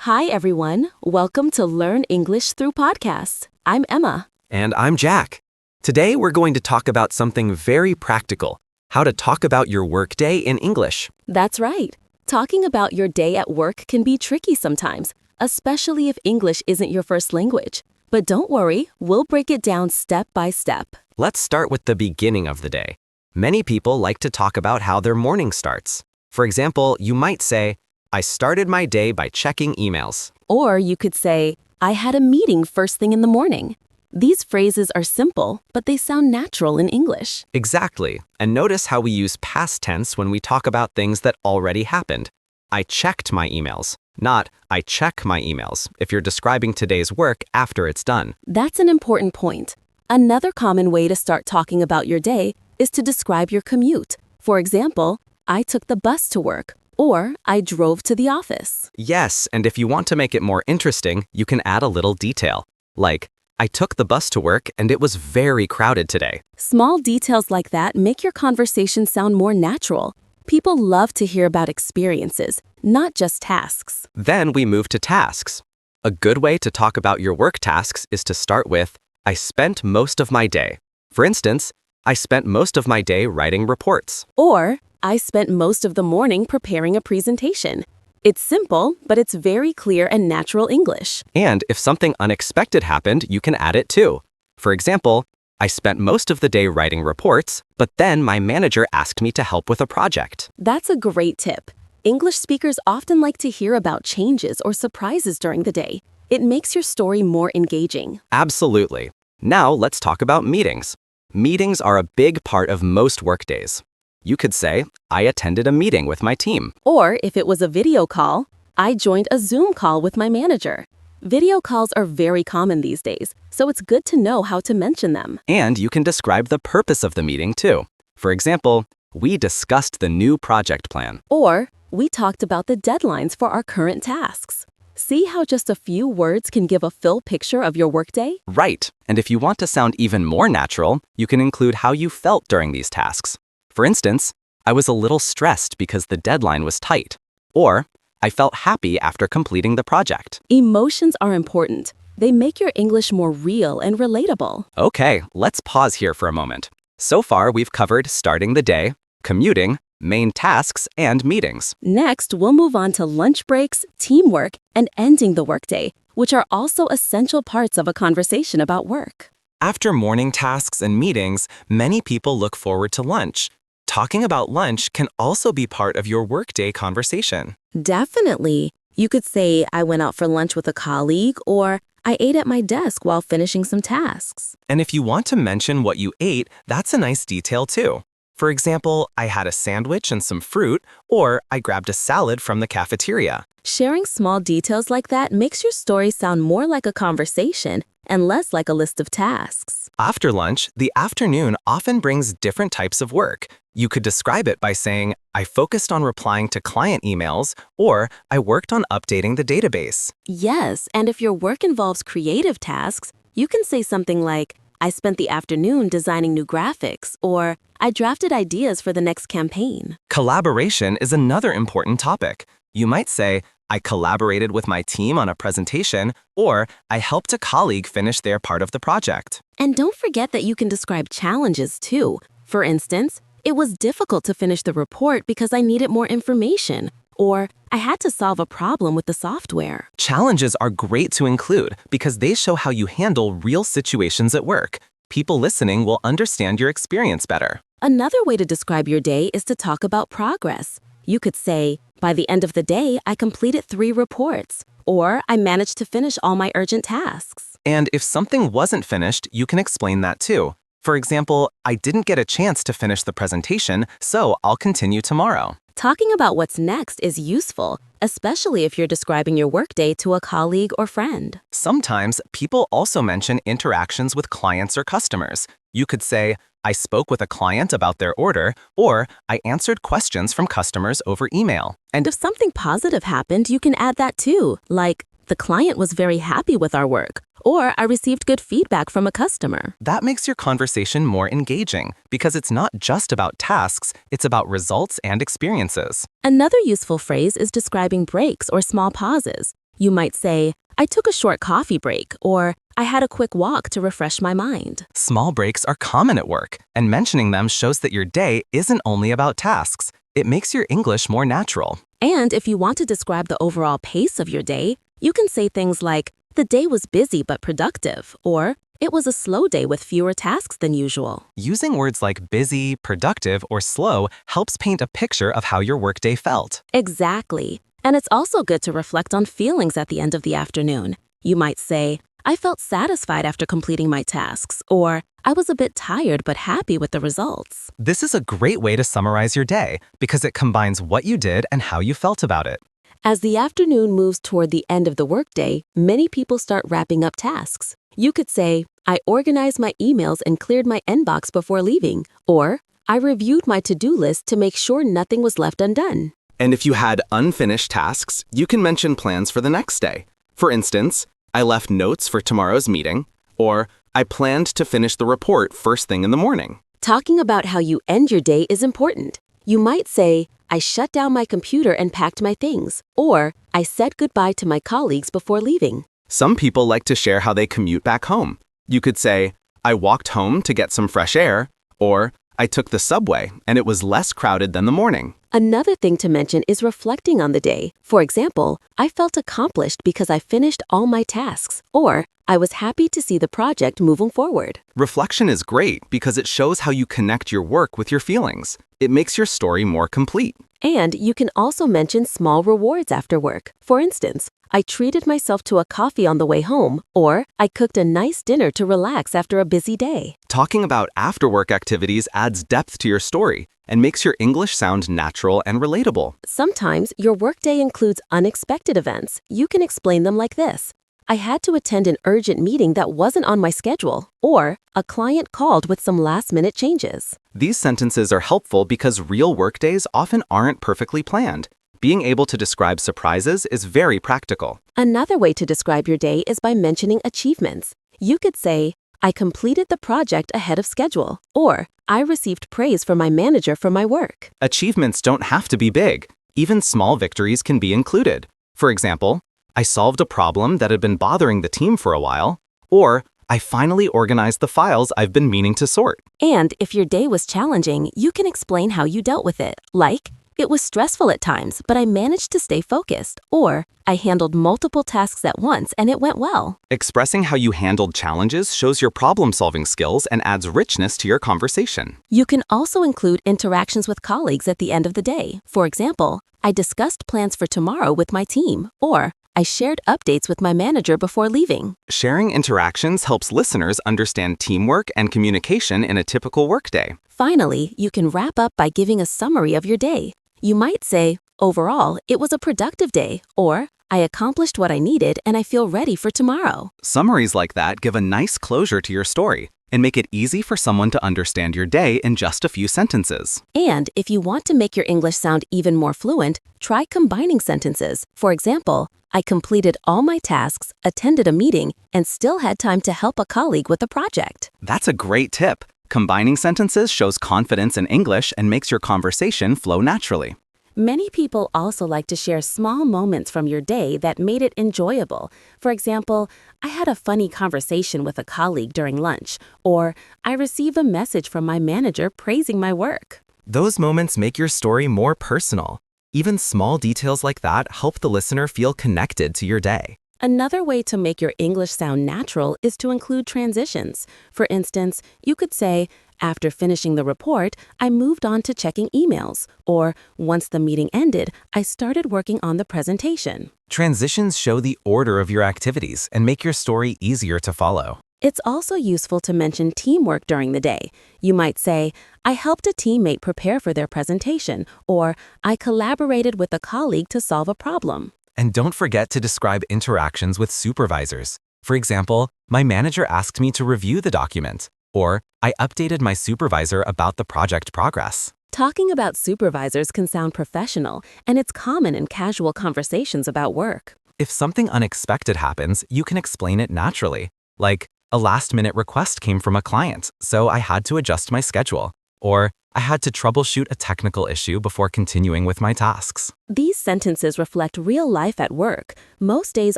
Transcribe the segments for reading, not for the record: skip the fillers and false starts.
Hi, everyone. Welcome to Learn English Through Podcasts. I'm Emma. And I'm Jack. Today we're going to talk about something very practical, how to talk about your workday in English. That's right. Talking about your day at work can be tricky sometimes, especially if English isn't your first language. But don't worry, we'll break it down step by step. Let's start with the beginning of the day. Many people like to talk about how their morning starts. For example, you might say, I started my day by checking emails. Or you could say, I had a meeting first thing in the morning. These phrases are simple, but they sound natural in English. Exactly. And notice how we use past tense when we talk about things that already happened. I checked my emails, not I check my emails, if you're describing today's work after it's done. That's an important point. Another common way to start talking about your day is to describe your commute. For example, I took the bus to work, or I drove to the office. Yes, and if you want to make it more interesting, you can add a little detail. Like, I took the bus to work and it was very crowded today. Small details like that make your conversation sound more natural. People love to hear about experiences, not just tasks. Then we move to tasks. A good way to talk about your work tasks is to start with, I spent most of my day. For instance, I spent most of my day writing reports. Or, I spent most of the morning preparing a presentation. It's simple, but it's very clear and natural English. And if something unexpected happened, you can add it too. For example, I spent most of the day writing reports, but then my manager asked me to help with a project. That's a great tip. English speakers often like to hear about changes or surprises during the day. It makes your story more engaging. Absolutely. Now let's talk about meetings. Meetings are a big part of most workdays. You could say, I attended a meeting with my team. Or if it was a video call, I joined a Zoom call with my manager. Video calls are very common these days, so it's good to know how to mention them. And you can describe the purpose of the meeting too. For example, we discussed the new project plan. Or we talked about the deadlines for our current tasks. See how just a few words can give a full picture of your workday? Right. And if you want to sound even more natural, you can include how you felt during these tasks. For instance, I was a little stressed because the deadline was tight. Or, I felt happy after completing the project. Emotions are important. They make your English more real and relatable. Okay, let's pause here for a moment. So far, we've covered starting the day, commuting, main tasks, and meetings. Next, we'll move on to lunch breaks, teamwork, and ending the workday, which are also essential parts of a conversation about work. After morning tasks and meetings, many people look forward to lunch. Talking about lunch can also be part of your workday conversation. Definitely. You could say, I went out for lunch with a colleague, or I ate at my desk while finishing some tasks. And if you want to mention what you ate, that's a nice detail too. For example, I had a sandwich and some fruit, or I grabbed a salad from the cafeteria. Sharing small details like that makes your story sound more like a conversation and less like a list of tasks. After lunch, the afternoon often brings different types of work. You could describe it by saying, I focused on replying to client emails, or I worked on updating the database. Yes, and if your work involves creative tasks, you can say something like, I spent the afternoon designing new graphics, or I drafted ideas for the next campaign. Collaboration is another important topic. You might say, I collaborated with my team on a presentation, or I helped a colleague finish their part of the project. And don't forget that you can describe challenges too. For instance, it was difficult to finish the report because I needed more information, or I had to solve a problem with the software. Challenges are great to include because they show how you handle real situations at work. People listening will understand your experience better. Another way to describe your day is to talk about progress. You could say, by the end of the day, I completed 3 reports, or I managed to finish all my urgent tasks. And if something wasn't finished, you can explain that too. For example, I didn't get a chance to finish the presentation, so I'll continue tomorrow. Talking about what's next is useful, especially if you're describing your workday to a colleague or friend. Sometimes people also mention interactions with clients or customers. You could say, I spoke with a client about their order, or I answered questions from customers over email. And if something positive happened, you can add that too, like, the client was very happy with our work, or I received good feedback from a customer. That makes your conversation more engaging because it's not just about tasks, it's about results and experiences. Another useful phrase is describing breaks or small pauses. You might say, I took a short coffee break, or I had a quick walk to refresh my mind. Small breaks are common at work, and mentioning them shows that your day isn't only about tasks. It makes your English more natural. And if you want to describe the overall pace of your day, you can say things like, the day was busy but productive, or it was a slow day with fewer tasks than usual. Using words like busy, productive, or slow helps paint a picture of how your workday felt. Exactly. And it's also good to reflect on feelings at the end of the afternoon. You might say, I felt satisfied after completing my tasks, or I was a bit tired but happy with the results. This is a great way to summarize your day because it combines what you did and how you felt about it. As the afternoon moves toward the end of the workday, many people start wrapping up tasks. You could say, I organized my emails and cleared my inbox before leaving, or I reviewed my to-do list to make sure nothing was left undone. And if you had unfinished tasks, you can mention plans for the next day. For instance, I left notes for tomorrow's meeting, or I planned to finish the report first thing in the morning. Talking about how you end your day is important. You might say, I shut down my computer and packed my things, or I said goodbye to my colleagues before leaving. Some people like to share how they commute back home. You could say, I walked home to get some fresh air, or I took the subway and it was less crowded than the morning. Another thing to mention is reflecting on the day. For example, I felt accomplished because I finished all my tasks, or I was happy to see the project moving forward. Reflection is great because it shows how you connect your work with your feelings. It makes your story more complete. And you can also mention small rewards after work. For instance, I treated myself to a coffee on the way home, or I cooked a nice dinner to relax after a busy day. Talking about after-work activities adds depth to your story and makes your English sound natural and relatable. Sometimes your workday includes unexpected events. You can explain them like this. I had to attend an urgent meeting that wasn't on my schedule, or a client called with some last-minute changes. These sentences are helpful because real workdays often aren't perfectly planned. Being able to describe surprises is very practical. Another way to describe your day is by mentioning achievements. You could say, I completed the project ahead of schedule, or I received praise from my manager for my work. Achievements don't have to be big. Even small victories can be included. For example, I solved a problem that had been bothering the team for a while, or I finally organized the files I've been meaning to sort. And if your day was challenging, you can explain how you dealt with it, like, it was stressful at times, but I managed to stay focused, or I handled multiple tasks at once and it went well. Expressing how you handled challenges shows your problem-solving skills and adds richness to your conversation. You can also include interactions with colleagues at the end of the day. For example, I discussed plans for tomorrow with my team, or I shared updates with my manager before leaving. Sharing interactions helps listeners understand teamwork and communication in a typical workday. Finally, you can wrap up by giving a summary of your day. You might say, overall, it was a productive day, or I accomplished what I needed and I feel ready for tomorrow. Summaries like that give a nice closure to your story and make it easy for someone to understand your day in just a few sentences. And if you want to make your English sound even more fluent, try combining sentences. For example, I completed all my tasks, attended a meeting, and still had time to help a colleague with a project. That's a great tip. Combining sentences shows confidence in English and makes your conversation flow naturally. Many people also like to share small moments from your day that made it enjoyable. For example, I had a funny conversation with a colleague during lunch, or I received a message from my manager praising my work. Those moments make your story more personal. Even small details like that help the listener feel connected to your day. Another way to make your English sound natural is to include transitions. For instance, you could say, after finishing the report, I moved on to checking emails, or once the meeting ended, I started working on the presentation. Transitions show the order of your activities and make your story easier to follow. It's also useful to mention teamwork during the day. You might say, I helped a teammate prepare for their presentation, or I collaborated with a colleague to solve a problem. And don't forget to describe interactions with supervisors. For example, my manager asked me to review the document, or I updated my supervisor about the project progress. Talking about supervisors can sound professional, and it's common in casual conversations about work. If something unexpected happens, you can explain it naturally, like, a last-minute request came from a client, so I had to adjust my schedule. Or, I had to troubleshoot a technical issue before continuing with my tasks. These sentences reflect real life at work. Most days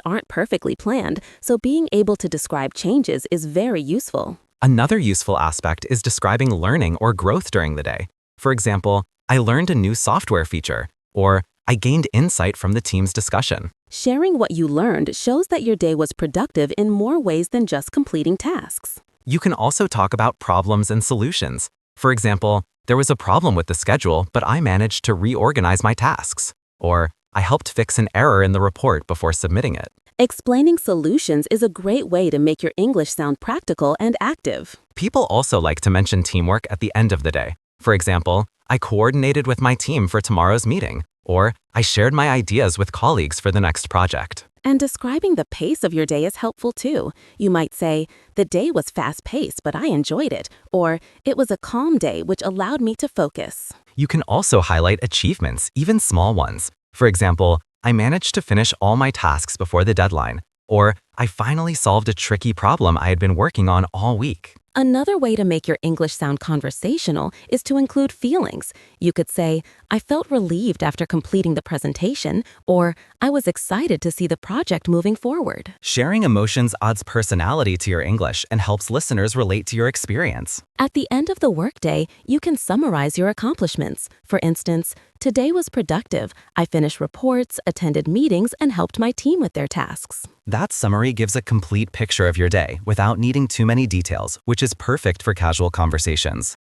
aren't perfectly planned, so being able to describe changes is very useful. Another useful aspect is describing learning or growth during the day. For example, I learned a new software feature, or I gained insight from the team's discussion. Sharing what you learned shows that your day was productive in more ways than just completing tasks. You can also talk about problems and solutions. For example, there was a problem with the schedule, but I managed to reorganize my tasks. Or, I helped fix an error in the report before submitting it. Explaining solutions is a great way to make your English sound practical and active. People also like to mention teamwork at the end of the day. For example, I coordinated with my team for tomorrow's meeting, or I shared my ideas with colleagues for the next project. And describing the pace of your day is helpful too. You might say, the day was fast-paced, but I enjoyed it. Or, it was a calm day, which allowed me to focus. You can also highlight achievements, even small ones. For example, I managed to finish all my tasks before the deadline. Or, I finally solved a tricky problem I had been working on all week. Another way to make your English sound conversational is to include feelings. You could say, I felt relieved after completing the presentation, or I was excited to see the project moving forward. Sharing emotions adds personality to your English and helps listeners relate to your experience. At the end of the workday, you can summarize your accomplishments. For instance, today was productive. I finished reports, attended meetings, and helped my team with their tasks. That summary gives a complete picture of your day without needing too many details, which is perfect for casual conversations.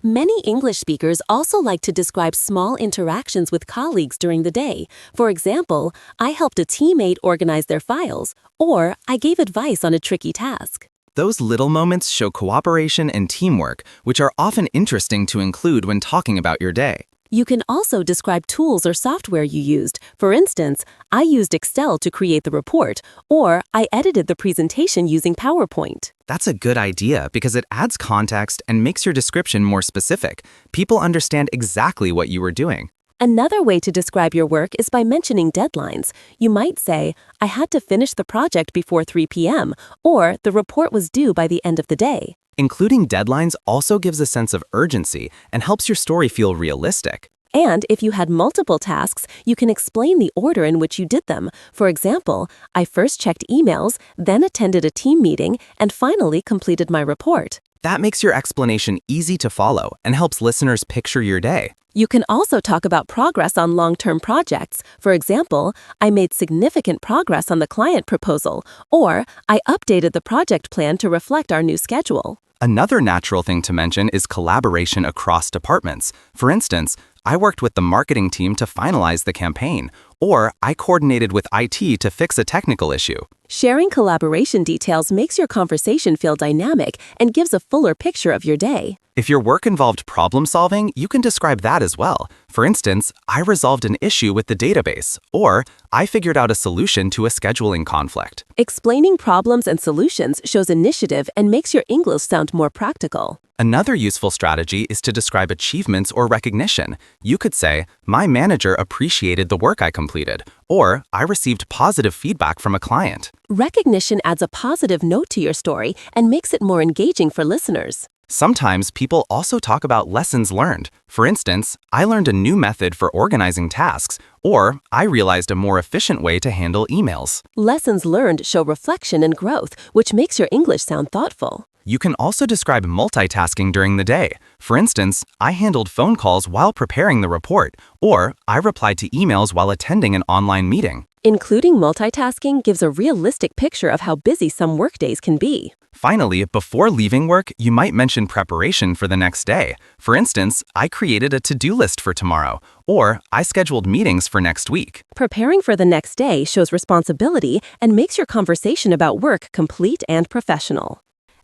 Many English speakers also like to describe small interactions with colleagues during the day. For example, I helped a teammate organize their files, or I gave advice on a tricky task. Those little moments show cooperation and teamwork, which are often interesting to include when talking about your day. You can also describe tools or software you used. For instance, I used Excel to create the report, or I edited the presentation using PowerPoint. That's a good idea because it adds context and makes your description more specific. People understand exactly what you were doing. Another way to describe your work is by mentioning deadlines. You might say, I had to finish the project before 3 p.m., or the report was due by the end of the day. Including deadlines also gives a sense of urgency and helps your story feel realistic. And if you had multiple tasks, you can explain the order in which you did them. For example, I first checked emails, then attended a team meeting, and finally completed my report. That makes your explanation easy to follow and helps listeners picture your day. You can also talk about progress on long-term projects. For example, I made significant progress on the client proposal, or I updated the project plan to reflect our new schedule. Another natural thing to mention is collaboration across departments. For instance, I worked with the marketing team to finalize the campaign, or I coordinated with IT to fix a technical issue. Sharing collaboration details makes your conversation feel dynamic and gives a fuller picture of your day. If your work involved problem solving, you can describe that as well. For instance, I resolved an issue with the database, or I figured out a solution to a scheduling conflict. Explaining problems and solutions shows initiative and makes your English sound more practical. Another useful strategy is to describe achievements or recognition. You could say, my manager appreciated the work I completed, or I received positive feedback from a client. Recognition adds a positive note to your story and makes it more engaging for listeners. Sometimes people also talk about lessons learned. For instance, I learned a new method for organizing tasks, or I realized a more efficient way to handle emails. Lessons learned show reflection and growth, which makes your English sound thoughtful. You can also describe multitasking during the day. For instance, I handled phone calls while preparing the report, or I replied to emails while attending an online meeting. Including multitasking gives a realistic picture of how busy some workdays can be. Finally, before leaving work, you might mention preparation for the next day. For instance, I created a to-do list for tomorrow, or I scheduled meetings for next week. Preparing for the next day shows responsibility and makes your conversation about work complete and professional.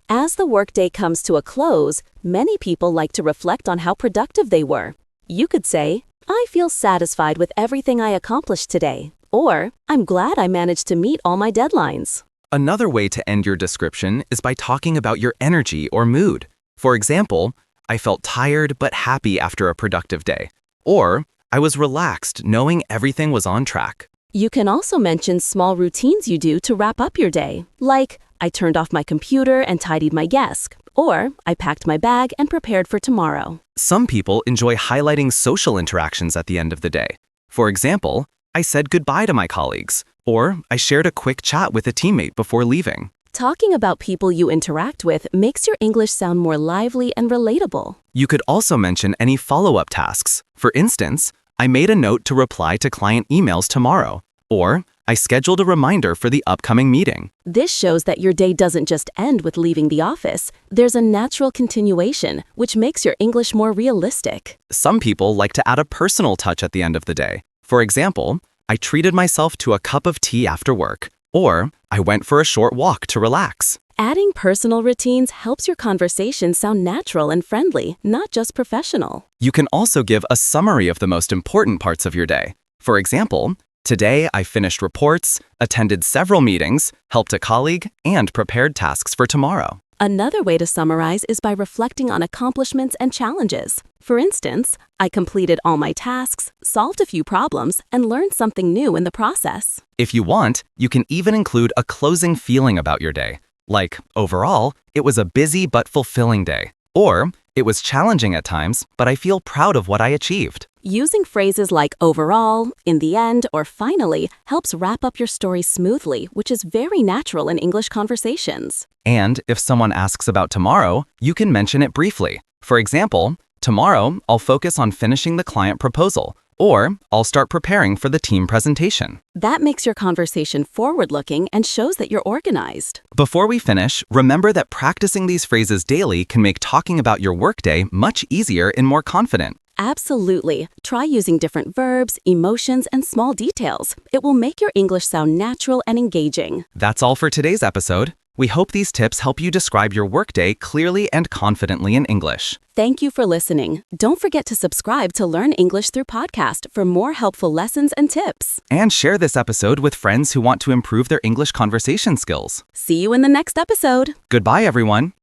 As the workday comes to a close, many people like to reflect on how productive they were. You could say, I feel satisfied with everything I accomplished today, or I'm glad I managed to meet all my deadlines. Another way to end your description is by talking about your energy or mood. For example, I felt tired but happy after a productive day, or I was relaxed knowing everything was on track. You can also mention small routines you do to wrap up your day, like I turned off my computer and tidied my desk, Or, I packed my bag and prepared for tomorrow. Some people enjoy highlighting social interactions at the end of the day. For example, I said goodbye to my colleagues, or I shared a quick chat with a teammate before leaving. Talking about people you interact with makes your English sound more lively and relatable. You could also mention any follow-up tasks. For instance, I made a note to reply to client emails tomorrow, or I scheduled a reminder for the upcoming meeting. This shows that your day doesn't just end with leaving the office. There's a natural continuation, which makes your English more realistic. Some people like to add a personal touch at the end of the day. For example, I treated myself to a cup of tea after work, or I went for a short walk to relax. Adding personal routines helps your conversation sound natural and friendly, not just professional. You can also give a summary of the most important parts of your day. For example, today I finished reports, attended several meetings, helped a colleague, and prepared tasks for tomorrow. Another way to summarize is by reflecting on accomplishments and challenges. For instance, I completed all my tasks, solved a few problems, and learned something new in the process. If you want, you can even include a closing feeling about your day. Like, overall, it was a busy but fulfilling day. Or, it was challenging at times, but I feel proud of what I achieved. Using phrases like overall, in the end, or finally helps wrap up your story smoothly, which is very natural in English conversations. And if someone asks about tomorrow, you can mention it briefly. For example, tomorrow I'll focus on finishing the client proposal, or I'll start preparing for the team presentation. That makes your conversation forward-looking and shows that you're organized. Before we finish, remember that practicing these phrases daily can make talking about your workday much easier and more confident. Absolutely. Try using different verbs, emotions, and small details. It will make your English sound natural and engaging. That's all for today's episode. We hope these tips help you describe your workday clearly and confidently in English. Thank you for listening. Don't forget to subscribe to Learn English Through Podcast for more helpful lessons and tips. And share this episode with friends who want to improve their English conversation skills. See you in the next episode. Goodbye, everyone.